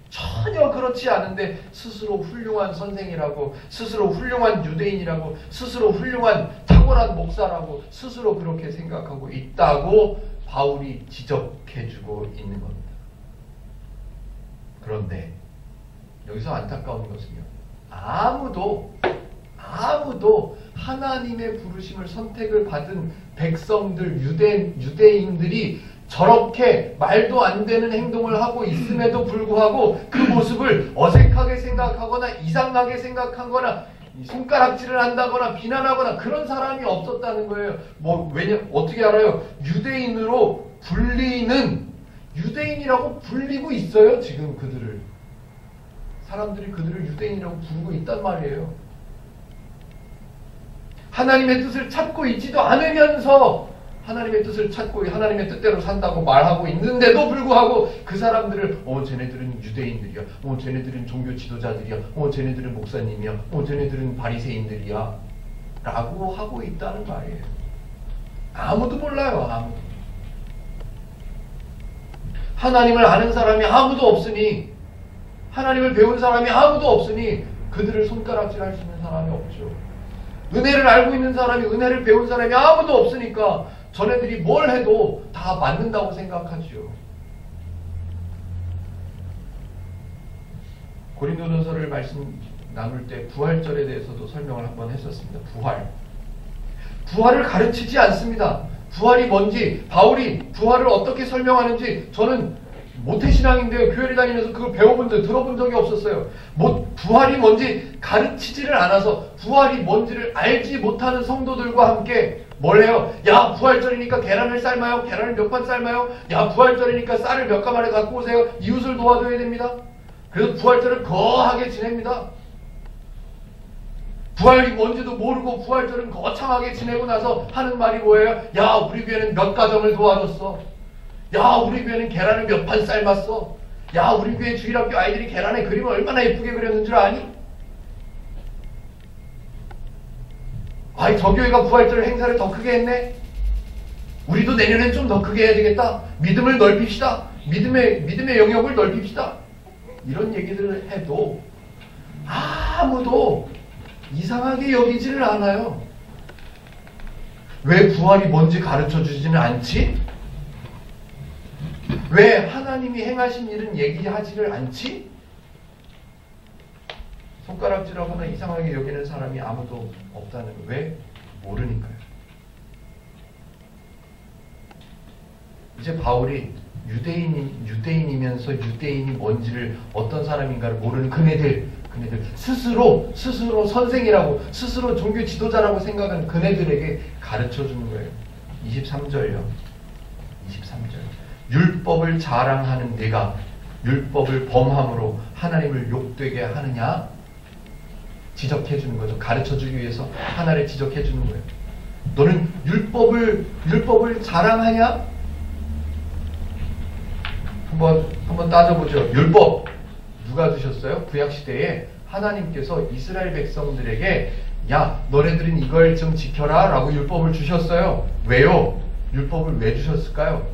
전혀 그렇지 않은데 스스로 훌륭한 선생이라고, 스스로 훌륭한 유대인이라고, 스스로 훌륭한 탁월한 목사라고 스스로 그렇게 생각하고 있다고 바울이 지적해주고 있는 겁니다. 그런데 여기서 안타까운 것은요, 아무도 하나님의 부르심을 선택을 받은 백성들, 유대인들이 저렇게 말도 안 되는 행동을 하고 있음에도 불구하고 그 모습을 어색하게 생각하거나 이상하게 생각하거나 손가락질을 한다거나 비난하거나 그런 사람이 없었다는 거예요. 어떻게 알아요? 유대인이라고 불리고 있어요. 지금 사람들이 그들을 유대인이라고 부르고 있단 말이에요. 하나님의 뜻을 찾고 있지도 않으면서 하나님의 뜻을 찾고 하나님의 뜻대로 산다고 말하고 있는데도 불구하고 그 사람들을 쟤네들은 유대인들이야, 쟤네들은 종교 지도자들이야, 쟤네들은 목사님이야, 쟤네들은 바리새인들이야 라고 하고 있다는 말이에요. 아무도 몰라요. 아무도. 하나님을 아는 사람이 아무도 없으니, 하나님을 배운 사람이 아무도 없으니 그들을 손가락질할 수 있는 사람이 없죠. 은혜를 알고 있는 사람이, 은혜를 배운 사람이 아무도 없으니까 전애들이 뭘 해도 다 맞는다고 생각하죠. 고린도전서를 말씀 나눌 때 부활절에 대해서도 설명을 한번 했었습니다. 부활을 가르치지 않습니다. 부활이 뭔지, 바울이 부활을 어떻게 설명하는지 저는 모태신앙인데요. 교회를 다니면서 그걸 들어본 적이 없었어요. 부활이 뭔지 가르치지를 않아서 부활이 뭔지를 알지 못하는 성도들과 함께 뭘 해요? 야, 부활절이니까 계란을 삶아요. 계란을 몇 판 삶아요. 야, 부활절이니까 쌀을 몇 가마를 갖고 오세요. 이웃을 도와줘야 됩니다. 그래서 부활절을 거하게 지냅니다. 부활이 뭔지도 모르고 부활절은 거창하게 지내고 나서 하는 말이 뭐예요? 야, 우리 교회는 몇 가정을 도와줬어. 야, 우리 교회는 계란을 몇 판 삶았어. 야, 우리 교회 주일학교 아이들이 계란에 그림을 얼마나 예쁘게 그렸는 줄 아니? 아이, 저 교회가 부활절 행사를 더 크게 했네? 우리도 내년엔 좀 더 크게 해야 되겠다. 믿음을 넓힙시다. 믿음의 영역을 넓힙시다. 이런 얘기들을 해도 아무도 이상하게 여기지를 않아요. 왜 부활이 뭔지 가르쳐 주지는 않지? 왜 하나님이 행하신 일은 얘기하지를 않지? 손가락질하거나 이상하게 여기는 사람이 아무도 없다는 거. 왜? 모르니까요. 이제 바울이 유대인이면서 유대인이 뭔지를 어떤 사람인가를 모르는 그네들 스스로 선생이라고 스스로 종교 지도자라고 생각하는 그네들에게 가르쳐주는 거예요. 23절요. 23절. 율법을 자랑하는 내가 율법을 범함으로 하나님을 욕되게 하느냐? 지적해 주는 거죠. 가르쳐 주기 위해서 하나를 지적해 주는 거예요. 너는 율법을 자랑하냐? 한번 따져보죠. 율법 누가 주셨어요? 구약 시대에 하나님께서 이스라엘 백성들에게 야, 너네들은 이걸 좀 지켜라 라고 율법을 주셨어요. 왜요? 율법을 왜 주셨을까요?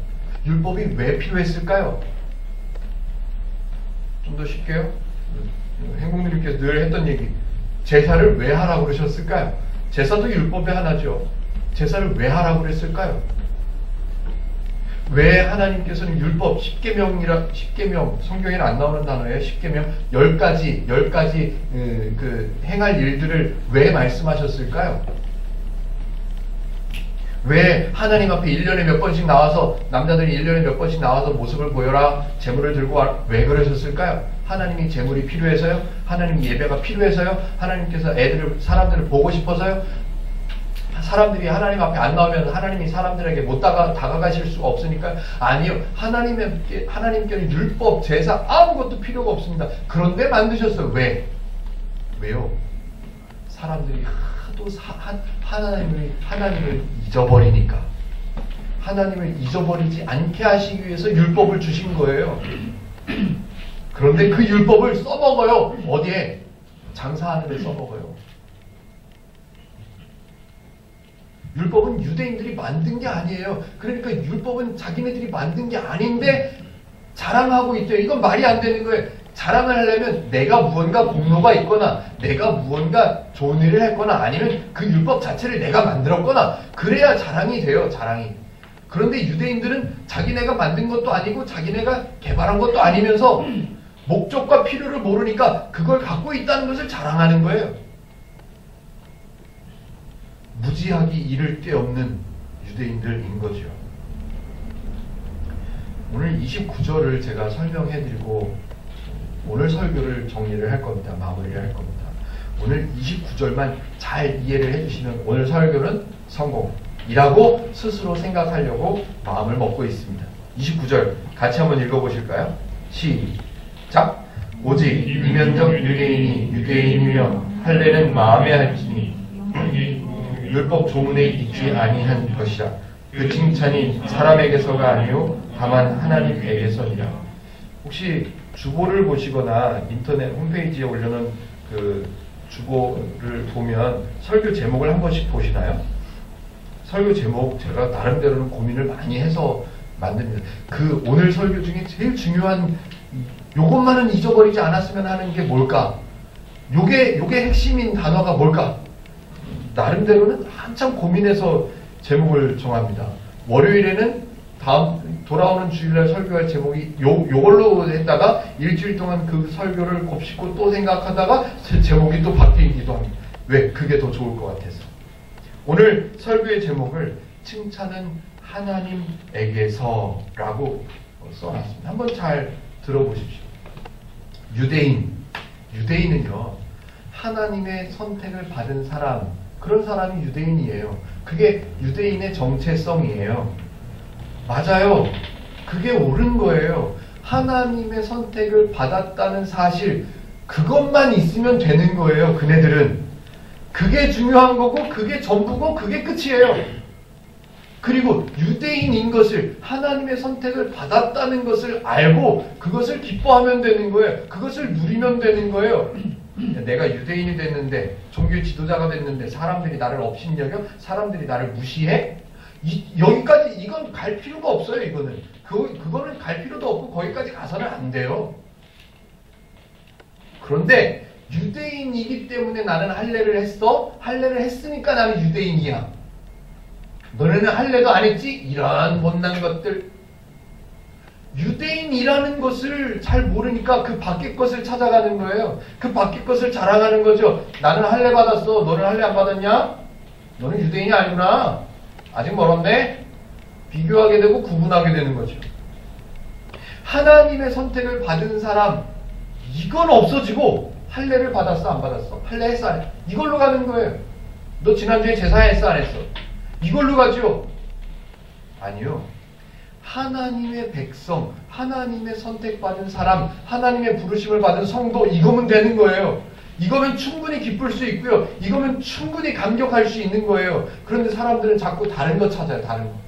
율법이 왜 필요했을까요? 좀 더 쉽게요. 행복님께서 늘 했던 얘기, 제사를 왜 하라고 그러셨을까요? 제사도 율법의 하나죠. 제사를 왜 하라고 그랬을까요? 왜 하나님께서는 율법 10계명 성경에는 안 나오는 단어예요. 10계명 10가지 그 행할 일들을 왜 말씀하셨을까요? 왜 하나님 앞에 1년에 몇 번씩 나와서 남자들이 1년에 몇 번씩 나와서 모습을 보여라, 제물을 들고 와라, 왜 그러셨을까요? 하나님이 제물이 필요해서요? 하나님 예배가 필요해서요? 하나님께서 사람들을 보고 싶어서요? 사람들이 하나님 앞에 안 나오면 하나님이 사람들에게 못 다가가실 수가 없으니까요? 아니요. 하나님께는 율법, 제사 아무것도 필요가 없습니다. 그런데 만드셨어요. 왜? 왜요? 사람들이 하도 하나님을 잊어버리니까. 하나님을 잊어버리지 않게 하시기 위해서 율법을 주신 거예요. 그런데 그 율법을 써먹어요. 어디에? 장사하는 데 써먹어요. 율법은 유대인들이 만든 게 아니에요. 그러니까 율법은 자기네들이 만든 게 아닌데 자랑하고 있대요. 이건 말이 안 되는 거예요. 자랑을 하려면 내가 무언가 공로가 있거나 내가 무언가 좋은 일을 했거나 아니면 그 율법 자체를 내가 만들었거나 그래야 자랑이 돼요. 자랑이. 그런데 유대인들은 자기네가 만든 것도 아니고 자기네가 개발한 것도 아니면서 목적과 필요를 모르니까 그걸 갖고 있다는 것을 자랑하는 거예요. 무지하기 이를 데 없는 유대인들인 거죠. 오늘 29절을 제가 설명해드리고 오늘 설교를 정리를 할 겁니다. 마무리를 할 겁니다. 오늘 29절만 잘 이해를 해주시면 오늘 설교는 성공이라고 스스로 생각하려고 마음을 먹고 있습니다. 29절 같이 한번 읽어보실까요? 시작! 오직 이면적 유대인이 유대인이며 할례는 마음에 할지니 율법 조문에 있지 아니한 것이라. 그 칭찬이 사람에게서가 아니요 다만 하나님에게서니라. 혹시 주보를 보시거나 인터넷 홈페이지에 올려놓은 그 주보를 보면 설교 제목을 한 번씩 보시나요? 설교 제목 제가 나름대로는 고민을 많이 해서 만듭니다. 그 오늘 설교 중에 제일 중요한 요것만은 잊어버리지 않았으면 하는 게 뭘까? 요게 핵심인 단어가 뭘까? 나름대로는 한참 고민해서 제목을 정합니다. 월요일에는 돌아오는 주일날 설교할 제목이 요걸로 했다가 일주일 동안 그 설교를 곱씹고 또 생각하다가 제목이 또 바뀌기도 합니다. 왜? 그게 더 좋을 것 같아서. 오늘 설교의 제목을 칭찬은 하나님에게서라고 써놨습니다. 한번 잘 들어보십시오. 유대인은요, 하나님의 선택을 받은 사람, 그런 사람이 유대인이에요. 그게 유대인의 정체성이에요. 맞아요. 그게 옳은 거예요. 하나님의 선택을 받았다는 사실, 그것만 있으면 되는 거예요. 그네들은. 그게 중요한 거고 그게 전부고 그게 끝이에요. 그리고 유대인인 것을 하나님의 선택을 받았다는 것을 알고 그것을 기뻐하면 되는 거예요. 그것을 누리면 되는 거예요. 내가 유대인이 됐는데 종교의 지도자가 됐는데 사람들이 나를 업신여겨? 사람들이 나를 무시해? 여기까지 이건 갈 필요가 없어요. 이거는 그거는 갈 필요도 없고 거기까지 가서는 안 돼요. 그런데 유대인이기 때문에 나는 할례를 했어? 할례를 했으니까 나는 유대인이야. 너네는 할례도 안 했지? 이런 못난 것들. 유대인이라는 것을 잘 모르니까 그 밖의 것을 찾아가는 거예요. 그 밖의 것을 자랑하는 거죠. 나는 할례 받았어. 너는 할례 안 받았냐? 너는 유대인이 아니구나. 아직 멀었네? 비교하게 되고 구분하게 되는 거죠. 하나님의 선택을 받은 사람, 이건 없어지고 할례를 받았어 안 받았어? 할례 했어 안 했어? 이걸로 가는 거예요. 너 지난주에 제사했어 안 했어? 이걸로 가죠? 아니요. 하나님의 백성, 하나님의 선택받은 사람, 하나님의 부르심을 받은 성도, 이거면 되는 거예요. 이거면 충분히 기쁠 수 있고요. 이거면 충분히 감격할 수 있는 거예요. 그런데 사람들은 자꾸 다른 거 찾아요. 다른 거.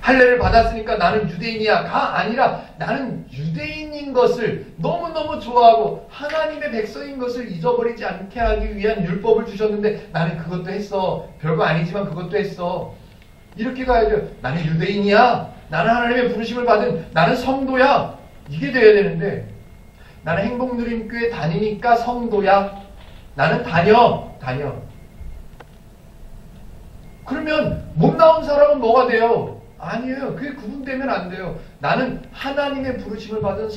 할례를 받았으니까 나는 유대인이야가 아니라 나는 유대인인 것을 너무너무 좋아하고 하나님의 백성인 것을 잊어버리지 않게 하기 위한 율법을 주셨는데 나는 그것도 했어. 별거 아니지만 그것도 했어. 이렇게 가야죠. 나는 유대인이야. 나는 하나님의 부르심을 받은 나는 성도야. 이게 돼야 되는데 나는 행복누림교회 다니니까 성도야. 나는 다녀. 그러면 못 나온 사람은 뭐가 돼요? 아니에요. 그게 구분되면 안 돼요. 나는 하나님의 부르심을 받은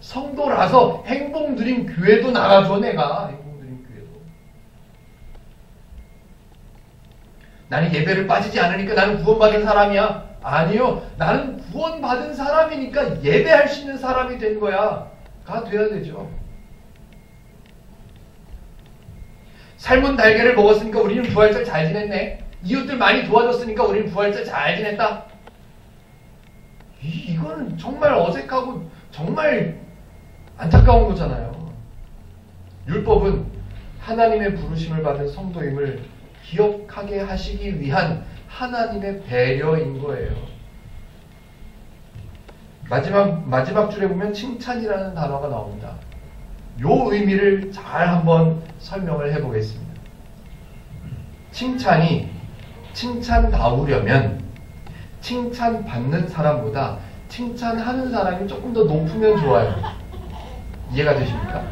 성도라서 행복누림교회도 나가줘. 내가 행복누림교회도. 나는 예배를 빠지지 않으니까 나는 구원받은 사람이야. 아니요. 나는 구원받은 사람이니까 예배할 수 있는 사람이 된 거야. 가 돼야 되죠. 삶은 달걀을 먹었으니까 우리는 부활절 잘 지냈네. 이웃들 많이 도와줬으니까 우리는 부활절 잘 지냈다. 이거는 정말 어색하고 정말 안타까운 거잖아요. 율법은 하나님의 부르심을 받은 성도임을 기억하게 하시기 위한 하나님의 배려인 거예요. 마지막 줄에 보면 칭찬이라는 단어가 나옵니다. 요 의미를 잘 한번 설명을 해보겠습니다. 칭찬다우려면 칭찬받는 사람보다 칭찬하는 사람이 조금 더 높으면 좋아요. 이해가 되십니까?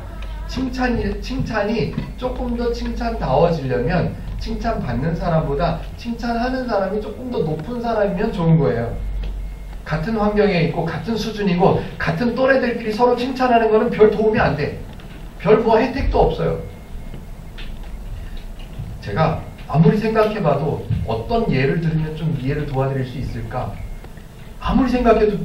칭찬이 조금 더 칭찬다워지려면 칭찬받는 사람보다 칭찬하는 사람이 조금 더 높은 사람이면 좋은 거예요. 같은 환경에 있고 같은 수준이고 같은 또래들끼리 서로 칭찬하는 거는 별 도움이 안 돼. 별 뭐 혜택도 없어요. 제가 아무리 생각해봐도 어떤 예를 들으면 좀 이해를 도와드릴 수 있을까? 아무리 생각해도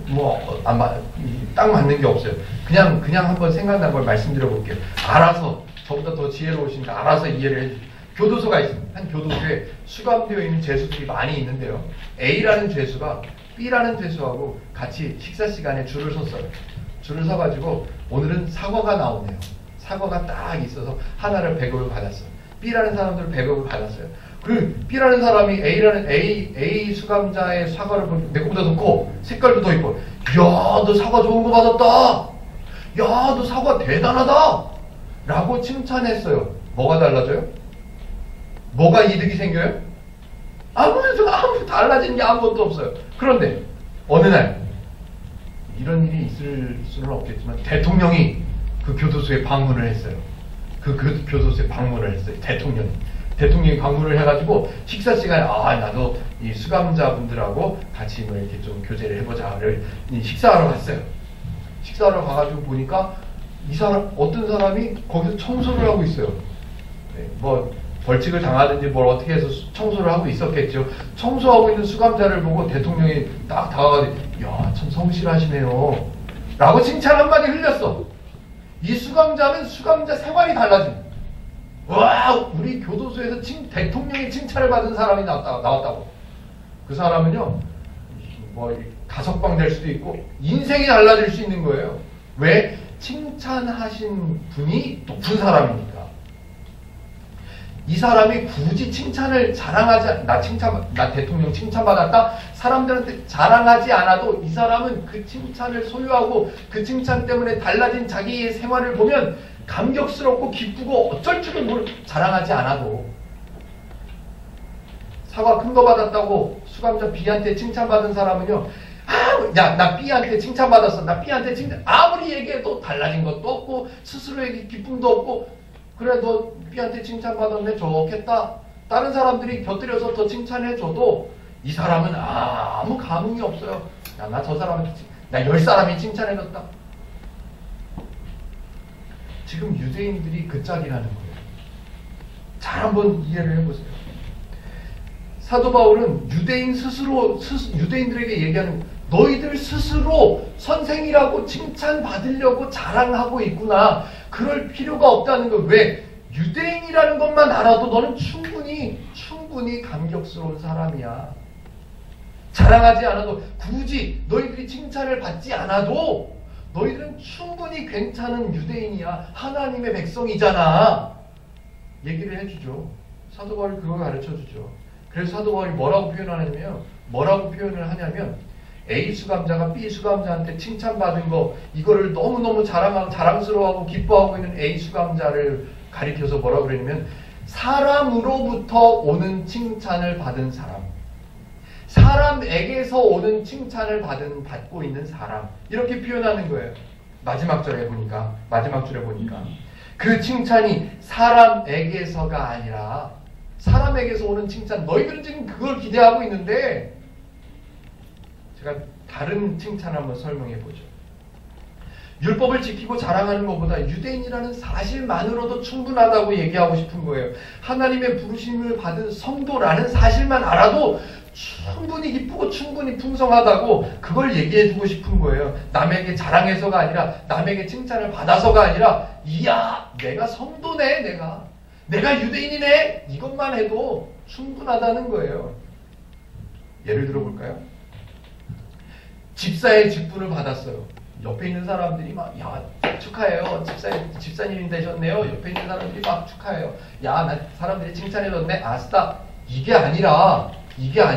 딱 맞는 게 없어요. 그냥 한번 생각난 걸 말씀드려 볼게요. 알아서 저보다 더 지혜로우시니까 알아서 이해를 해주세요. 교도소가 있습니다. 한 교도소에 수감되어 있는 죄수들이 많이 있는데요. A라는 죄수가 B라는 죄수하고 같이 식사 시간에 줄을 섰어요. 줄을 서가지고 오늘은 사과가 나오네요. 사과가 딱 있어서 하나를 100억을 받았어요. B라는 사람들은 100억을 받았어요. 그리고 B라는 사람이 A 수감자의 사과를 보니까 내 거보다 더 커. 색깔도 더 이뻐. 야, 너 사과 좋은 거 받았다. 야, 너 사과 대단하다. 라고 칭찬했어요. 뭐가 달라져요? 뭐가 이득이 생겨요? 아무 달라지는 게 아무것도 없어요. 그런데 어느 날 이런 일이 있을 수는 없겠지만 대통령이 그 교도소에 방문을 했어요. 그 교도소에 방문을 했어요. 대통령이 방문을 해가지고 식사 시간에 나도 이 수감자분들하고 같이 뭐 이렇게 좀 교제를 해보자를 식사하러 갔어요. 식사하러 가가지고 보니까 어떤 사람이 거기서 청소를 하고 있어요. 네, 뭐 벌칙을 당하든지 뭘 어떻게 해서 청소를 하고 있었겠죠. 청소하고 있는 수감자를 보고 대통령이 딱 다가가서 야, 참 성실하시네요 라고 칭찬 한마디 흘렸어. 이 수감자는 수감자 생활이 달라집니다. 와, 우리 교도소에서 대통령의 칭찬을 받은 사람이 나왔다고. 그 사람은요, 뭐 가석방 될 수도 있고 인생이 달라질 수 있는 거예요. 왜? 칭찬하신 분이 높은 사람이니까. 이 사람이 굳이 칭찬을 자랑하지, 나 대통령 칭찬받았다? 사람들한테 자랑하지 않아도 이 사람은 그 칭찬을 소유하고 그 칭찬 때문에 달라진 자기의 생활을 보면 감격스럽고 기쁘고 어쩔 줄을 자랑하지 않아도. 사과 큰 거 받았다고 수감자 B한테 칭찬받은 사람은요, 야, 나 B한테 칭찬받았어. 나 B한테 아무리 얘기해도 달라진 것도 없고 스스로에게 기쁨도 없고, 그래 너 B한테 칭찬받았네, 좋겠다. 다른 사람들이 곁들여서 더 칭찬해줘도 이 사람은 아무 감흥이 없어요. 야, 나 저 사람한테 나 10사람이 칭찬해줬다. 지금 유대인들이 그 짝이라는 거예요. 잘 한번 이해를 해보세요. 사도 바울은 유대인들에게 얘기하는, 너희들 스스로 선생이라고 칭찬받으려고 자랑하고 있구나. 그럴 필요가 없다는 거. 왜? 유대인이라는 것만 알아도 너는 충분히 감격스러운 사람이야. 자랑하지 않아도, 굳이 너희들이 칭찬을 받지 않아도 너희들은 충분히 괜찮은 유대인이야. 하나님의 백성이잖아. 얘기를 해주죠. 사도 바울이 그걸 가르쳐주죠. 그래서 사도 바울이 뭐라고 표현을 하냐면 A 수감자가 B 수감자한테 칭찬받은 거, 이거를 너무너무 자랑스러워하고 기뻐하고 있는 A 수감자를 가리켜서 뭐라고 그러냐면, 사람으로부터 오는 칭찬을 받은 사람, 사람에게서 오는 칭찬을 받고 있는 사람, 이렇게 표현하는 거예요. 마지막 줄에 보니까 그 칭찬이 사람에게서가 아니라, 사람에게서 오는 칭찬, 너희들은 지금 그걸 기대하고 있는데, 제가 다른 칭찬 한번 설명해 보죠. 율법을 지키고 자랑하는 것보다 유대인이라는 사실만으로도 충분하다고 얘기하고 싶은 거예요. 하나님의 부르심을 받은 성도라는 사실만 알아도 충분히 기쁘고 충분히 풍성하다고, 그걸 얘기해 주고 싶은 거예요. 남에게 자랑해서가 아니라, 남에게 칭찬을 받아서가 아니라, 이야, 내가 성도네, 내가 유대인이네, 이것만 해도 충분하다는 거예요. 예를 들어 볼까요? 집사의 직분을 받았어요. 옆에 있는 사람들이 막, 야, 축하해요. 집사님이 되셨네요. 옆에 있는 사람들이 막 축하해요. 야, 나 사람들이 칭찬해줬네. 아싸. 이게 아니라, 이야,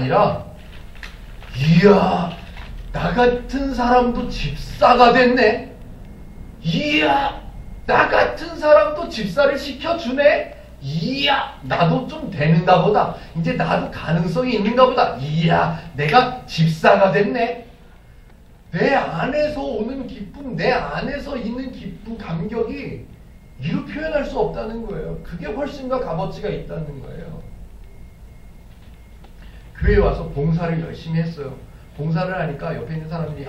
나 같은 사람도 집사가 됐네. 이야, 나 같은 사람도 집사를 시켜주네. 이야, 나도 좀 되는가 보다. 이제 나도 가능성이 있는가 보다. 이야, 내가 집사가 됐네. 내 안에서 오는 기쁨, 내 안에서 있는 기쁨, 감격이 이루 표현할 수 없다는 거예요. 그게 훨씬 더 값어치가 있다는 거예요. 교회에 와서 봉사를 열심히 했어요. 봉사를 하니까 옆에 있는 사람들이,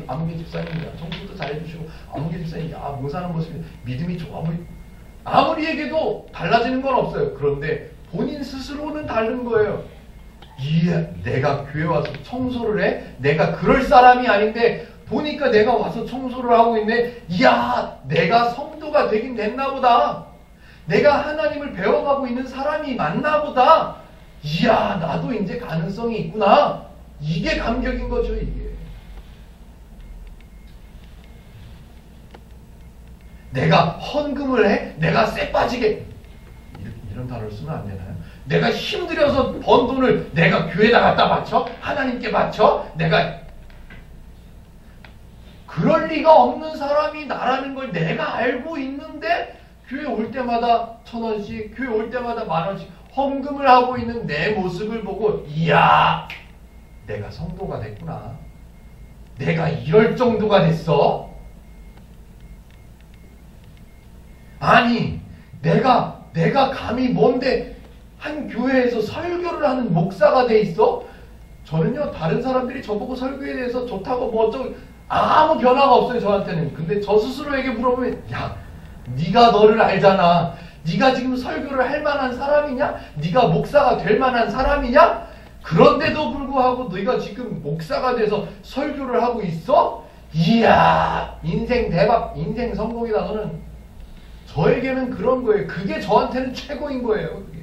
아무개 집사님이야, 청소도 잘해주시고, 아무개 집사님, 봉사하는 모습이 믿음이 좋아 보이. 아무리 얘기해도 달라지는 건 없어요. 그런데 본인 스스로는 다른 거예요. 내가 교회 와서 청소를 해? 내가 그럴 사람이 아닌데 보니까 내가 와서 청소를 하고 있네. 이야, 내가 성도가 되긴 됐나 보다. 내가 하나님을 배워가고 있는 사람이 맞나 보다. 이야, 나도 이제 가능성이 있구나. 이게 감격인 거죠, 이게. 내가 헌금을 해? 내가 쎄 빠지게. 이런 단어를 쓰면 안 되나요? 내가 힘들여서 번 돈을 내가 교회에다 갖다 바쳐? 하나님께 바쳐? 내가 그럴 리가 없는 사람이 나라는 걸 내가 알고 있는데, 교회 올 때마다 1,000원씩, 교회 올 때마다 10,000원씩 헌금을 하고 있는 내 모습을 보고, 이야, 내가 성도가 됐구나. 내가 이럴 정도가 됐어? 아니, 내가 감히 뭔데 한 교회에서 설교를 하는 목사가 돼 있어? 저는요, 다른 사람들이 저보고 설교에 대해서 좋다고 뭐 어쩌고 아무 변화가 없어요, 저한테는. 근데 저 스스로에게 물어보면, 야, 네가 너를 알잖아. 네가 지금 설교를 할 만한 사람이냐? 네가 목사가 될 만한 사람이냐? 그런데도 불구하고 네가 지금 목사가 돼서 설교를 하고 있어? 이야, 인생 대박, 인생 성공이다 너는. 저에게는 그런 거예요. 그게 저한테는 최고인 거예요. 그게.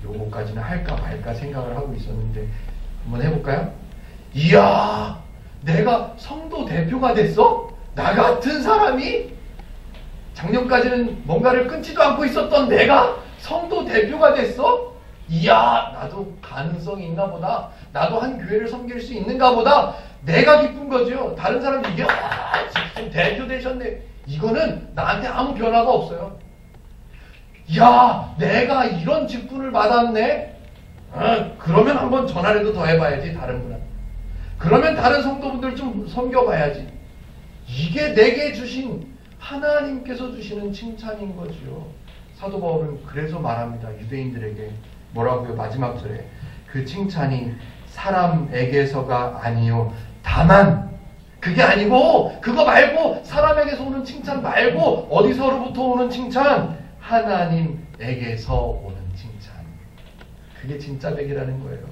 요거까지는 할까 말까 생각을 하고 있었는데 한번 해볼까요? 이야, 내가 성도 대표가 됐어? 나 같은 사람이? 작년까지는 뭔가를 끊지도 않고 있었던 내가 성도 대표가 됐어? 이야, 나도 가능성이 있나 보다. 나도 한 교회를 섬길 수 있는가 보다. 내가 기쁜 거죠. 다른 사람들이 이게 지금 대표 되셨네. 이거는 나한테 아무 변화가 없어요. 야, 내가 이런 직분을 받았네. 그러면 한번 전화라도 더 해봐야지, 다른 분한테. 그러면 다른 성도분들 좀 섬겨봐야지. 이게 내게 주신, 하나님께서 주시는 칭찬인 거죠. 사도 바울은 그래서 말합니다. 유대인들에게 뭐라고요? 마지막 절에 그 칭찬이 사람에게서가 아니요 다만, 그게 아니고, 그거 말고, 사람에게서 오는 칭찬 말고 어디서로부터 오는 칭찬? 하나님에게서 오는 칭찬. 그게 진짜 백이라는 거예요.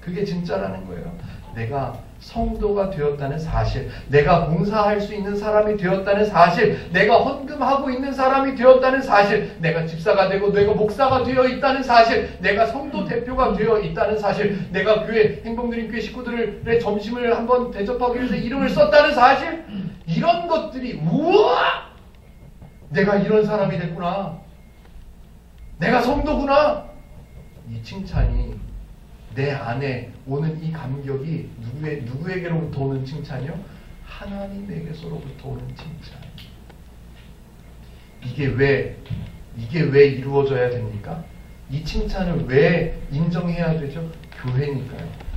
그게 진짜라는 거예요. 내가 성도가 되었다는 사실, 내가 봉사할 수 있는 사람이 되었다는 사실, 내가 헌금하고 있는 사람이 되었다는 사실, 내가 집사가 되고 내가 목사가 되어 있다는 사실, 내가 성도 대표가 되어 있다는 사실, 내가 교회 행복누림 교회 식구들의 점심을 한번 대접하기 위해서 이름을 썼다는 사실, 이런 것들이 우와! 내가 이런 사람이 됐구나. 내가 성도구나. 이 칭찬이 내 안에 오는 이 감격이 누구에게로부터 오는 칭찬이요? 하나님에게서로부터 오는 칭찬. 이게 왜 이루어져야 됩니까? 이 칭찬을 왜 인정해야 되죠? 교회니까요.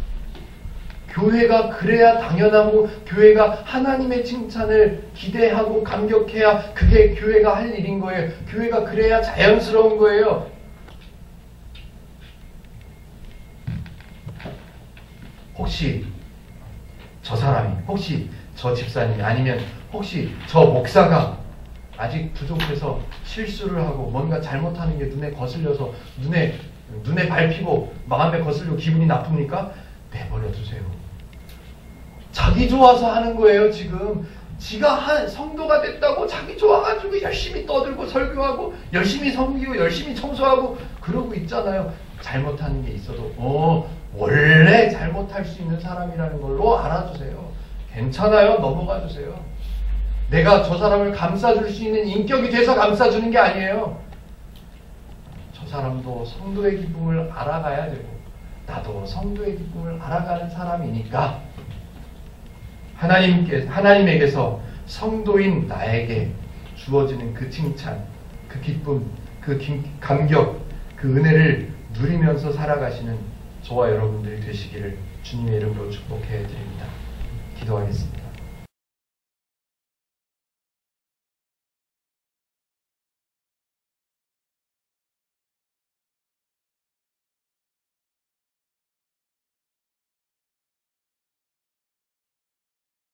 교회가 그래야 당연하고, 교회가 하나님의 칭찬을 기대하고 감격해야 그게 교회가 할 일인 거예요. 교회가 그래야 자연스러운 거예요. 혹시 저 사람이, 혹시 저 집사님이, 아니면 혹시 저 목사가 아직 부족해서 실수를 하고 뭔가 잘못하는 게 눈에 거슬려서 눈에 밟히고 마음에 거슬려 기분이 나쁩니까? 내버려 두세요. 자기 좋아서 하는 거예요. 지금 지가 성도가 됐다고 자기 좋아가지고 열심히 떠들고 설교하고 열심히 섬기고 열심히 청소하고 그러고 있잖아요. 잘못하는 게 있어도 원래 잘못할 수 있는 사람이라는 걸로 알아주세요. 괜찮아요. 넘어가 주세요. 내가 저 사람을 감싸줄 수 있는 인격이 돼서 감싸주는 게 아니에요. 저 사람도 성도의 기쁨을 알아가야 되고 나도 성도의 기쁨을 알아가는 사람이니까 하나님에게서 성도인 나에게 주어지는 그 칭찬, 그 기쁨, 그 감격, 그 은혜를 누리면서 살아가시는 저와 여러분들이 되시기를 주님의 이름으로 축복해 드립니다. 기도하겠습니다.